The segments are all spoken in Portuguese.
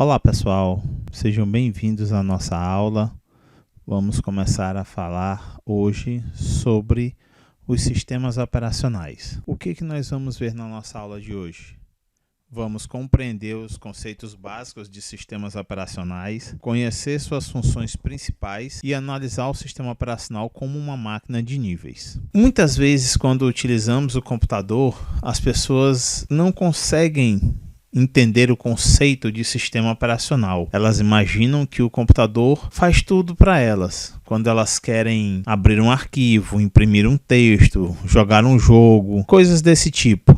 Olá pessoal, sejam bem-vindos à nossa aula. Vamos começar a falar hoje sobre os sistemas operacionais. O que nós vamos ver na nossa aula de hoje? Vamos compreender os conceitos básicos de sistemas operacionais, conhecer suas funções principais e analisar o sistema operacional como uma máquina de níveis. Muitas vezes, quando utilizamos o computador, as pessoas não conseguem entender o conceito de sistema operacional. Elas imaginam que o computador faz tudo para elas. Quando elas querem abrir um arquivo, imprimir um texto, jogar um jogo, coisas desse tipo.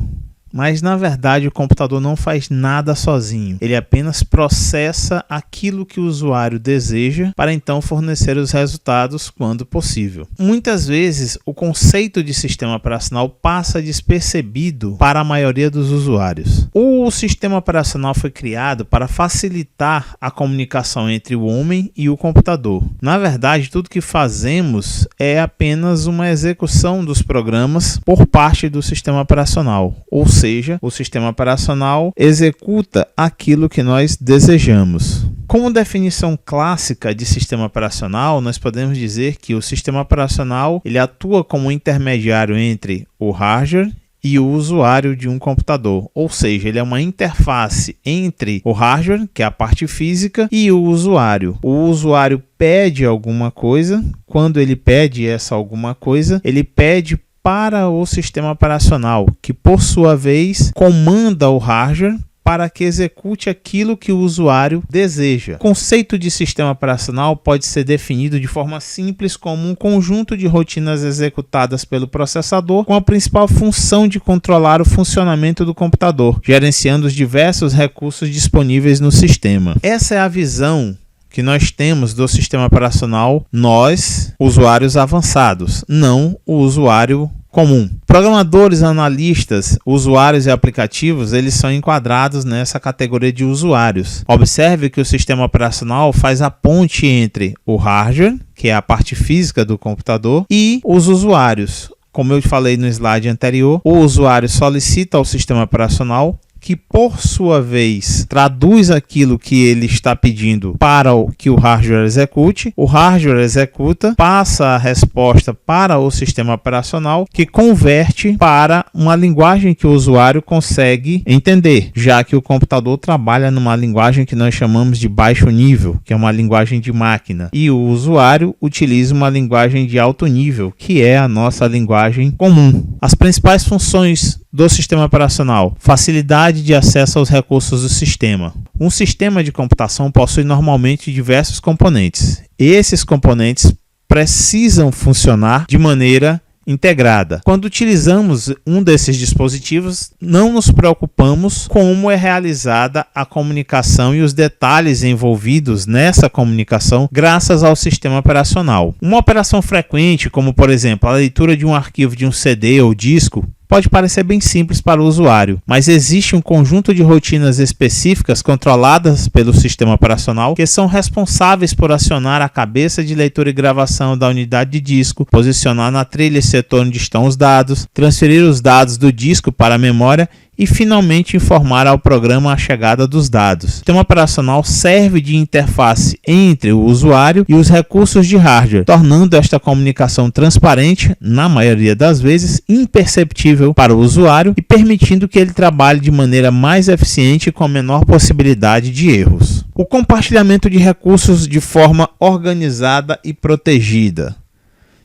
Mas, na verdade, o computador não faz nada sozinho. Ele apenas processa aquilo que o usuário deseja para então fornecer os resultados quando possível. Muitas vezes, o conceito de sistema operacional passa despercebido para a maioria dos usuários. O sistema operacional foi criado para facilitar a comunicação entre o homem e o computador. Na verdade, tudo que fazemos é apenas uma execução dos programas por parte do sistema operacional, ou seja, o sistema operacional executa aquilo que nós desejamos. Como definição clássica de sistema operacional, nós podemos dizer que o sistema operacional ele atua como intermediário entre o hardware e o usuário de um computador, ou seja, ele é uma interface entre o hardware, que é a parte física, e o usuário. O usuário pede alguma coisa, quando ele pede essa alguma coisa, ele pede para o sistema operacional, que por sua vez comanda o hardware para que execute aquilo que o usuário deseja. O conceito de sistema operacional pode ser definido de forma simples como um conjunto de rotinas executadas pelo processador com a principal função de controlar o funcionamento do computador, gerenciando os diversos recursos disponíveis no sistema. Essa é a visão que nós temos do sistema operacional, nós, usuários avançados, não o usuário comum. Programadores, analistas, usuários e aplicativos, eles são enquadrados nessa categoria de usuários. Observe que o sistema operacional faz a ponte entre o hardware, que é a parte física do computador, e os usuários. Como eu falei no slide anterior, o usuário solicita ao sistema operacional, que por sua vez traduz aquilo que ele está pedindo para que o hardware execute, o hardware executa, passa a resposta para o sistema operacional, que converte para uma linguagem que o usuário consegue entender, já que o computador trabalha numa linguagem que nós chamamos de baixo nível, que é uma linguagem de máquina, e o usuário utiliza uma linguagem de alto nível, que é a nossa linguagem comum. As principais funções do sistema operacional: facilidade de acesso aos recursos do sistema. Um sistema de computação possui normalmente diversos componentes. Esses componentes precisam funcionar de maneira integrada. Quando utilizamos um desses dispositivos, não nos preocupamos com como é realizada a comunicação e os detalhes envolvidos nessa comunicação graças ao sistema operacional. Uma operação frequente, como por exemplo a leitura de um arquivo de um CD ou disco, pode parecer bem simples para o usuário, mas existe um conjunto de rotinas específicas controladas pelo sistema operacional que são responsáveis por acionar a cabeça de leitura e gravação da unidade de disco, posicionar na trilha e setor onde estão os dados, transferir os dados do disco para a memória e finalmente informar ao programa a chegada dos dados. O sistema operacional serve de interface entre o usuário e os recursos de hardware, tornando esta comunicação transparente, na maioria das vezes imperceptível para o usuário e permitindo que ele trabalhe de maneira mais eficiente e com a menor possibilidade de erros. O compartilhamento de recursos de forma organizada e protegida.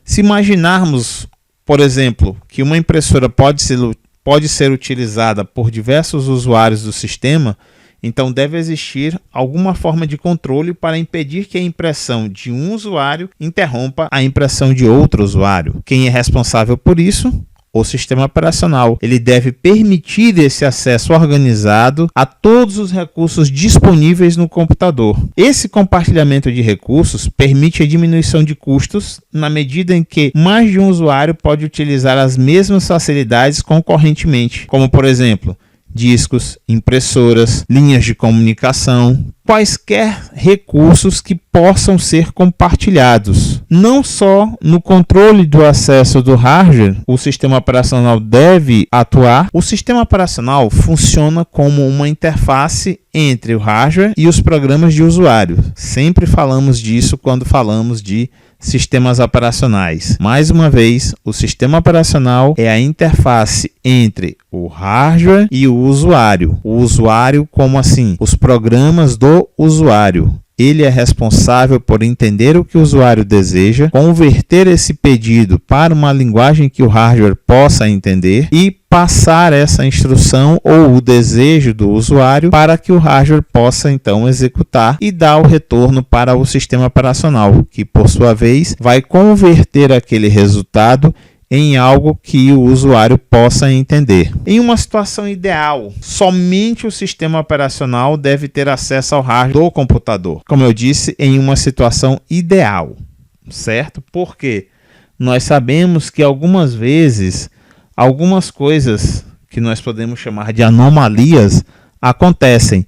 Se imaginarmos, por exemplo, que uma impressora pode ser utilizada por diversos usuários do sistema, então deve existir alguma forma de controle para impedir que a impressão de um usuário interrompa a impressão de outro usuário. Quem é responsável por isso? O sistema operacional. Ele deve permitir esse acesso organizado a todos os recursos disponíveis no computador. Esse compartilhamento de recursos permite a diminuição de custos na medida em que mais de um usuário pode utilizar as mesmas facilidades concorrentemente, como por exemplo, discos, impressoras, linhas de comunicação. quaisquer recursos que possam ser compartilhados. Não só no controle do acesso do hardware o sistema operacional deve atuar, o sistema operacional funciona como uma interface entre o hardware e os programas de usuário. Sempre falamos disso quando falamos de sistemas operacionais. Mais uma vez, o sistema operacional é a interface entre o hardware e o usuário. O usuário, como assim? Os programas do usuário. Ele é responsável por entender o que o usuário deseja, converter esse pedido para uma linguagem que o hardware possa entender e passar essa instrução ou o desejo do usuário para que o hardware possa então executar e dar o retorno para o sistema operacional, que por sua vez vai converter aquele resultado em algo que o usuário possa entender. Em uma situação ideal, somente o sistema operacional deve ter acesso ao hardware do computador. Como eu disse, em uma situação ideal, certo? Porque nós sabemos que algumas vezes, algumas coisas que nós podemos chamar de anomalias acontecem.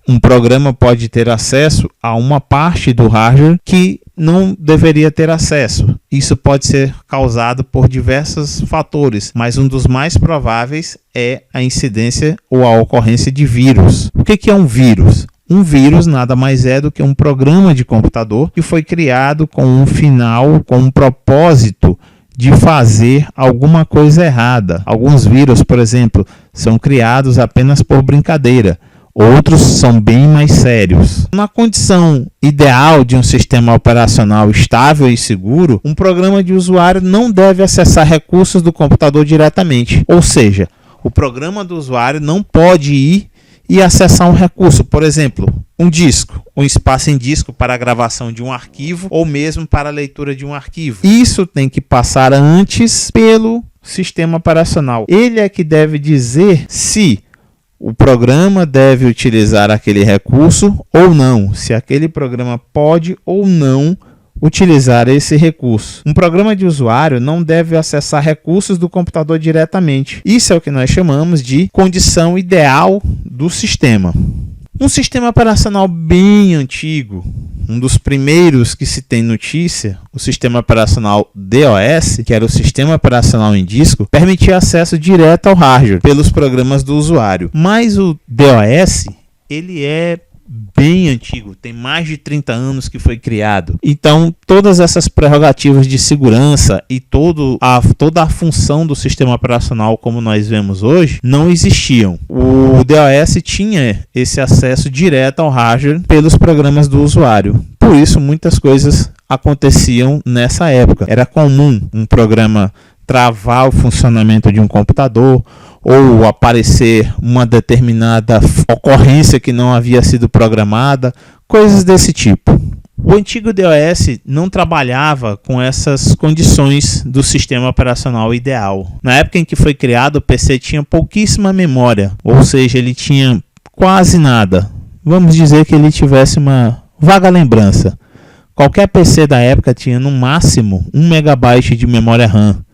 Um programa pode ter acesso a uma parte do hardware que não deveria ter acesso. Isso pode ser causado por diversos fatores, mas um dos mais prováveis é a incidência ou a ocorrência de vírus. O que é um vírus? Um vírus nada mais é do que um programa de computador que foi criado com um final, com um propósito de fazer alguma coisa errada. Alguns vírus, por exemplo, são criados apenas por brincadeira. Outros são bem mais sérios. Na condição ideal de um sistema operacional estável e seguro, um programa de usuário não deve acessar recursos do computador diretamente. Ou seja, o programa do usuário não pode ir e acessar um recurso, por exemplo, um disco, um espaço em disco para a gravação de um arquivo ou mesmo para a leitura de um arquivo. Isso tem que passar antes pelo sistema operacional. Ele é que deve dizer se o programa deve utilizar aquele recurso ou não, se aquele programa pode ou não utilizar esse recurso. Um programa de usuário não deve acessar recursos do computador diretamente. Isso é o que nós chamamos de condição ideal do sistema. Um sistema operacional bem antigo, um dos primeiros que se tem notícia, o sistema operacional DOS, que era o sistema operacional em disco, permitia acesso direto ao hardware pelos programas do usuário. Mas o DOS, ele é bem antigo, tem mais de 30 anos que foi criado. Então, todas essas prerrogativas de segurança e toda a função do sistema operacional como nós vemos hoje, não existiam. O DOS tinha esse acesso direto ao hardware pelos programas do usuário. Por isso, muitas coisas aconteciam nessa época. Era comum um programa travar o funcionamento de um computador ou aparecer uma determinada ocorrência que não havia sido programada, coisas desse tipo. O antigo DOS não trabalhava com essas condições do sistema operacional ideal. Na época em que foi criado, o PC tinha pouquíssima memória, ou seja, ele tinha quase nada. Vamos dizer que ele tivesse uma vaga lembrança. Qualquer PC da época tinha no máximo 1 MB de memória RAM.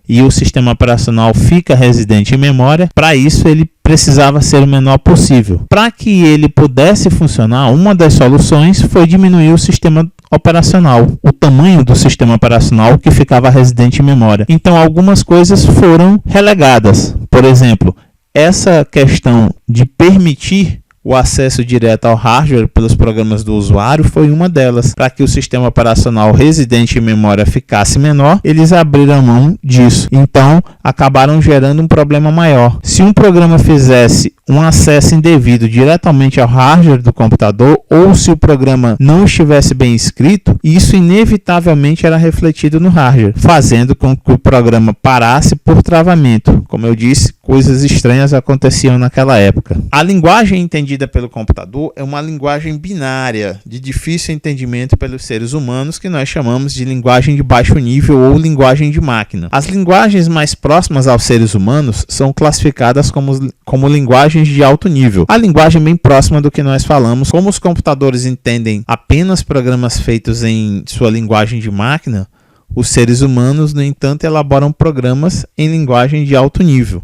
E o sistema operacional fica residente em memória. Para isso, ele precisava ser o menor possível. Para que ele pudesse funcionar, uma das soluções foi diminuir o sistema operacional, o tamanho do sistema operacional que ficava residente em memória. Então, algumas coisas foram relegadas. Por exemplo, essa questão de permitir o acesso direto ao hardware pelos programas do usuário foi uma delas. Para que o sistema operacional residente em memória ficasse menor, eles abriram mão disso. Então, acabaram gerando um problema maior. Se um programa fizesse um acesso indevido diretamente ao hardware do computador, ou se o programa não estivesse bem escrito, isso inevitavelmente era refletido no hardware, fazendo com que o programa parasse por travamento. Como eu disse, coisas estranhas aconteciam naquela época. A linguagem entendida pelo computador é uma linguagem binária, de difícil entendimento pelos seres humanos, que nós chamamos de linguagem de baixo nível ou linguagem de máquina. As linguagens mais próximas aos seres humanos são classificadas como linguagens de alto nível. A linguagem bem próxima do que nós falamos, como os computadores entendem apenas programas feitos em sua linguagem de máquina, os seres humanos, no entanto, elaboram programas em linguagem de alto nível.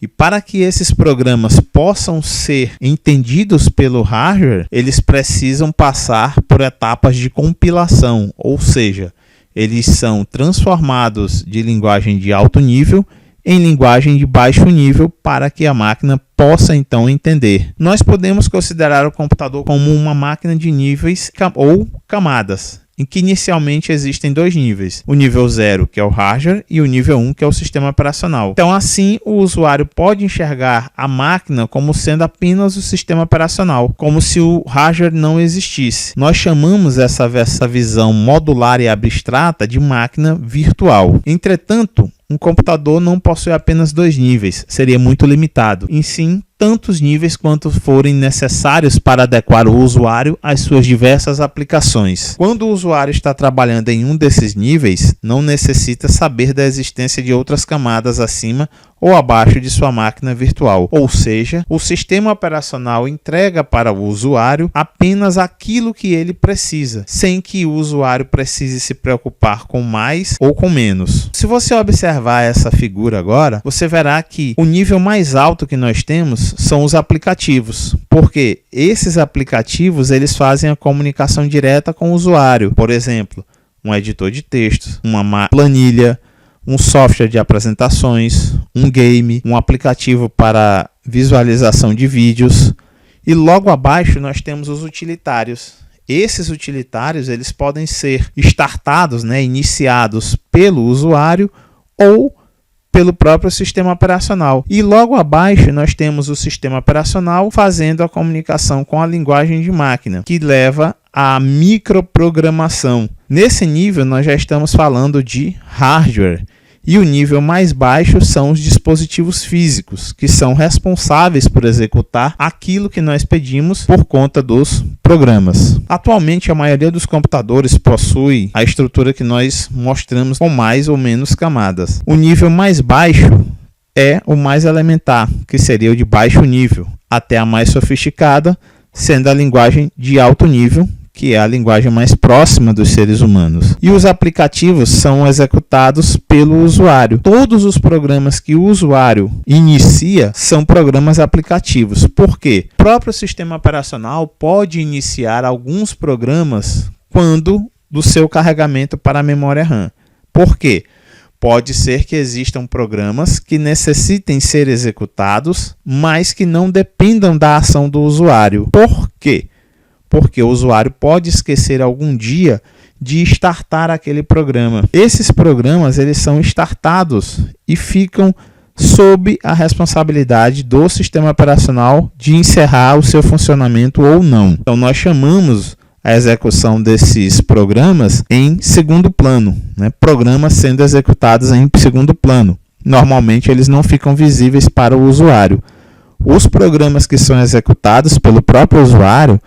E E para que esses programas possam ser entendidos pelo hardware, eles precisam passar por etapas de compilação, ou seja, eles são transformados de linguagem de alto nível em linguagem de baixo nível para que a máquina possa então entender. Nós podemos considerar o computador como uma máquina de níveis ou camadas, em que inicialmente existem dois níveis, o nível 0, que é o hardware, e o nível 1, que é o sistema operacional. Então, assim, o usuário pode enxergar a máquina como sendo apenas o sistema operacional, como se o hardware não existisse. Nós chamamos essa visão modular e abstrata de máquina virtual. Entretanto, um computador não possui apenas dois níveis, seria muito limitado, e sim tantos níveis quanto forem necessários para adequar o usuário às suas diversas aplicações. Quando o usuário está trabalhando em um desses níveis, não necessita saber da existência de outras camadas acima ou abaixo de sua máquina virtual, ou seja, o sistema operacional entrega para o usuário apenas aquilo que ele precisa, sem que o usuário precise se preocupar com mais ou com menos. Se você observar essa figura agora, você verá que o nível mais alto que nós temos são os aplicativos, porque esses aplicativos eles fazem a comunicação direta com o usuário, por exemplo, um editor de textos, uma planilha, um software de apresentações, um game, um aplicativo para visualização de vídeos, e logo abaixo nós temos os utilitários. Esses utilitários eles podem ser startados, iniciados pelo usuário ou pelo próprio sistema operacional. E logo abaixo nós temos o sistema operacional fazendo a comunicação com a linguagem de máquina, que leva à microprogramação. Nesse nível nós já estamos falando de hardware. E o nível mais baixo são os dispositivos físicos, que são responsáveis por executar aquilo que nós pedimos por conta dos programas. Atualmente, a maioria dos computadores possui a estrutura que nós mostramos com mais ou menos camadas. O nível mais baixo é o mais elementar, que seria o de baixo nível, até a mais sofisticada, sendo a linguagem de alto nível, que é a linguagem mais próxima dos seres humanos. E os aplicativos são executados pelo usuário. Todos os programas que o usuário inicia são programas aplicativos. Por quê? O próprio sistema operacional pode iniciar alguns programas quando do seu carregamento para a memória RAM. Por quê? Pode ser que existam programas que necessitem ser executados, mas que não dependam da ação do usuário. Por quê? Porque o usuário pode esquecer algum dia de startar aquele programa. Esses programas eles são startados e ficam sob a responsabilidade do sistema operacional de encerrar o seu funcionamento ou não. Então nós chamamos a execução desses programas em segundo plano, programas sendo executados em segundo plano. Normalmente eles não ficam visíveis para o usuário. Os programas que são executados pelo próprio usuário,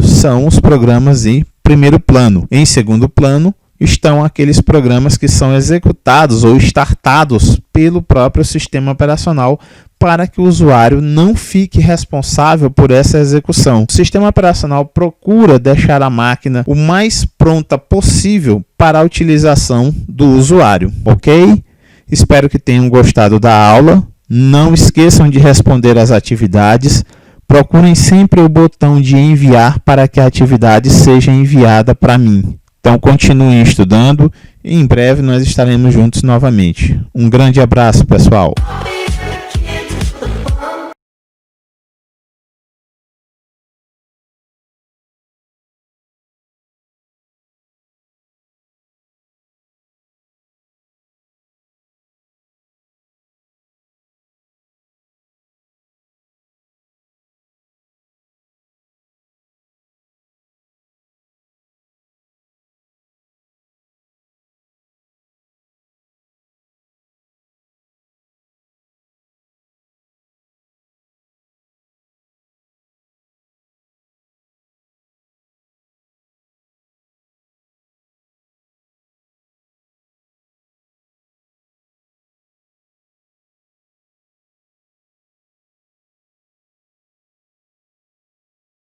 são os programas em primeiro plano. Em segundo plano estão aqueles programas que são executados ou startados pelo próprio sistema operacional para que o usuário não fique responsável por essa execução. O sistema operacional procura deixar a máquina o mais pronta possível para a utilização do usuário, ok? Espero que tenham gostado da aula. Não esqueçam de responder às atividades. Procurem sempre o botão de enviar para que a atividade seja enviada para mim. Então continuem estudando e em breve nós estaremos juntos novamente. Um grande abraço, pessoal!